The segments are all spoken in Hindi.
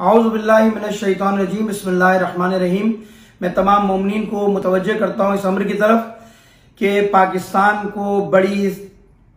औज़ुबिल्लाहि मिनश्शैतानिर्रजीम बिस्मिल्लाहिर्रहमानिर्रहीम। मैं तमाम मोमिनीन को मुतवज्जे करता हूँ इस अम्र की तरफ कि पाकिस्तान को बड़ी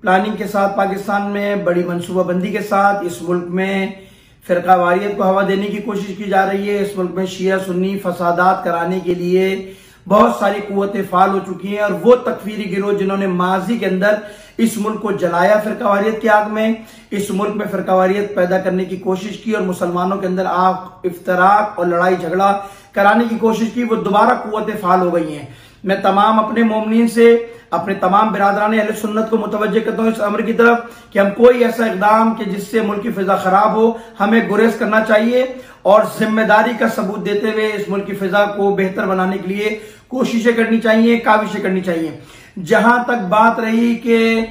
प्लानिंग के साथ, पाकिस्तान में बड़ी मनसूबाबंदी के साथ इस मुल्क में फ़िरका वारियत को हवा देने की कोशिश की जा रही है। इस मुल्क में शिया सुन्नी फसादात कराने के लिए बहुत सारी कुव्वतें फाल हो चुकी हैं और वो तकफीरी गिरोह जिन्होंने माजी के अंदर इस मुल्क को जलाया फ़िरका वारियत की आग में, इस मुल्क में फ़िरका वारियत पैदा करने की कोशिश की और मुसलमानों के अंदर आग, इफ्तराक और लड़ाई झगड़ा कराने की कोशिश की, वो दोबारा कुव्वतें फाल हो गई हैं। मैं तमाम अपने मोमिनीन से, अपने तमाम बिरादरान अहले सुन्नत को मुतवज्जे करता हूँ इस अमर की तरफ कि हम कोई ऐसा इकदाम कि जिससे मुल्क की फिजा खराब हो, हमें गुरेज करना चाहिए और जिम्मेदारी का सबूत देते हुए इस मुल्क की फिजा को बेहतर बनाने के लिए कोशिशें करनी चाहिए, काविशें करनी चाहिए। जहां तक बात रही कि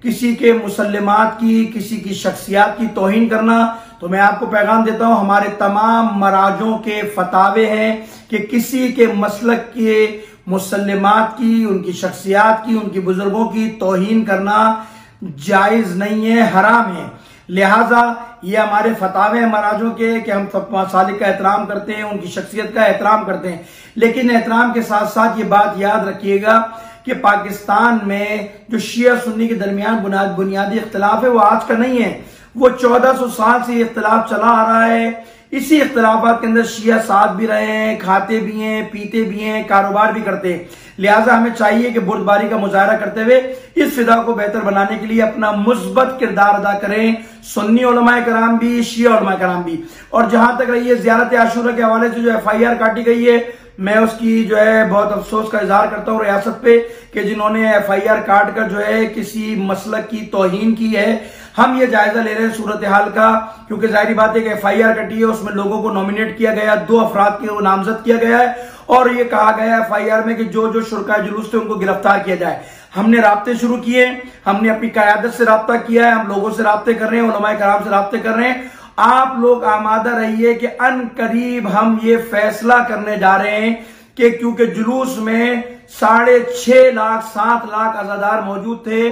किसी के मुसल्लमात की, किसी की शख्सियात की तौहीन करना, तो मैं आपको पैगाम देता हूं, हमारे तमाम मराजों के फतावे हैं कि किसी के मसलक के मुसल्लमात की, उनकी शख्सियात की, उनकी बुजुर्गों की तौहीन करना जायज नहीं है, हराम है। लिहाजा ये हमारे फतावे हैं मराजों के कि हम सब मसालिक का एहतराम करते हैं, उनकी शख्सियत का एहतराम करते हैं, लेकिन एहतराम के साथ साथ ये बात याद रखिएगा कि पाकिस्तान में जो शिया सुन्नी के दरमियान बुनियादी इख्तिलाफ है वो आज का नहीं है, वो 1400 साल से ये इख्तिलाफ चला आ रहा है। इसी इख्तिलाफात के अंदर शिया साथ भी रहे हैं, खाते भी हैं, पीते भी हैं, कारोबार भी करते हैं। लिहाजा हमें चाहिए कि बुर्दबारी का मुजाहरा करते हुए इस फिदा को बेहतर बनाने के लिए अपना मुस्बत किरदार अदा करें, सुन्नी उलमाए कराम भी, शिया उलमाए कराम भी। और जहां तक रही है ज़ियारत आशूरा के हवाले से जो FIR काटी गई है, मैं उसकी जो है बहुत अफसोस का इजहार करता हूँ रियासत पे कि जिन्होंने FIR काट कर जो है किसी मसलक की तौहीन की है। हम ये जायजा ले रहे हैं सूरत हाल का, क्योंकि जाहिर बात है कि FIR कटी है, उसमें लोगों को नॉमिनेट किया गया, 2 अफराद को नामजद किया गया है और ये कहा गया है FIR में कि जो शुरका जुलूस थे उनको गिरफ्तार किया जाए। हमने राब्ते शुरू किए, हमने अपनी क़यादत से राब्ता किया है, हम लोगों से राब्ते कर रहे हैं, उलमाए कराम से राब्ते कर रहे हैं। आप लोग आमादा रहिए कि अन करीब हम ये फैसला करने जा रहे हैं कि क्योंकि जुलूस में 6.5 लाख 7 लाख अज़ादार मौजूद थे,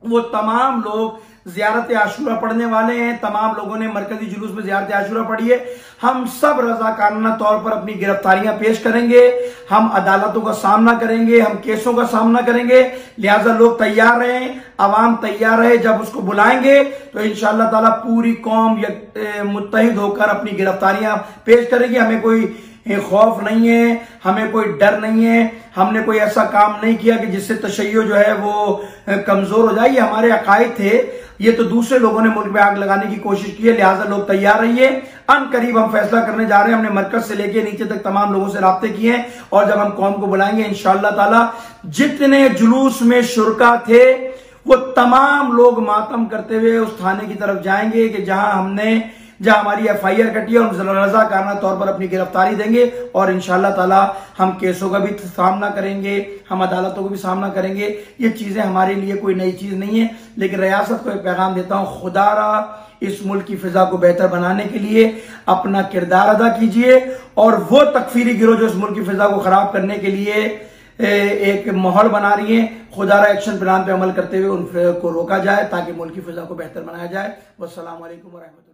वो तमाम लोग ज़ियारत आशूरा पढ़ने वाले हैं। तमाम लोगों ने मरकजी जुलूस में ज़ियारत आशूरा पढ़ी है। हम सब रज़ाकाराना तौर पर अपनी गिरफ्तारियां पेश करेंगे, हम अदालतों का सामना करेंगे, हम केसों का सामना करेंगे। लिहाजा लोग तैयार रहें, अवाम तैयार रहे। जब उसको बुलाएंगे तो इंशाअल्लाह ताला पूरी कौम मुत्तहिद होकर अपनी गिरफ्तारियां पेश करेगी। हमें कोई खौफ नहीं है, हमें कोई डर नहीं है, हमने कोई ऐसा काम नहीं किया कि जिससे तशय्यो जो है वो कमजोर हो जाए। ये हमारे अकायद थे, ये तो दूसरे लोगों ने मुल्क में आग लगाने की कोशिश की है। लिहाजा लोग तैयार रहिए, अन करीब हम फैसला करने जा रहे हैं। हमने मरकज से लेके नीचे तक तमाम लोगों से राब्ते किए हैं और जब हम कौम को बुलाएंगे इंशाअल्लाह ताला जितने जुलूस में शुरका थे वो तमाम लोग मातम करते हुए उस थाने की तरफ जाएंगे कि जहां हमारी FIR कटी है, हम रज़ाकाराना तौर पर अपनी गिरफ्तारी देंगे और इंशाअल्लाह ताला हम केसों का भी सामना करेंगे, हम अदालतों को भी सामना करेंगे। ये चीजें हमारे लिए कोई नई चीज नहीं है, लेकिन रियासत को एक पैगाम देता हूं, खुदारा इस मुल्क की फिजा को बेहतर बनाने के लिए अपना किरदार अदा कीजिए और वो तकफीरी गिरोह जो इस मुल्क की फिजा को खराब करने के लिए एक माहौल बना रही है, खुदारा एक्शन प्लान पे अमल करते हुए उनको रोका जाए ताकि मुल्क की फिजा को बेहतर बनाया जाए। वस्सलामु अलैकुम व रहमतुल्लाह।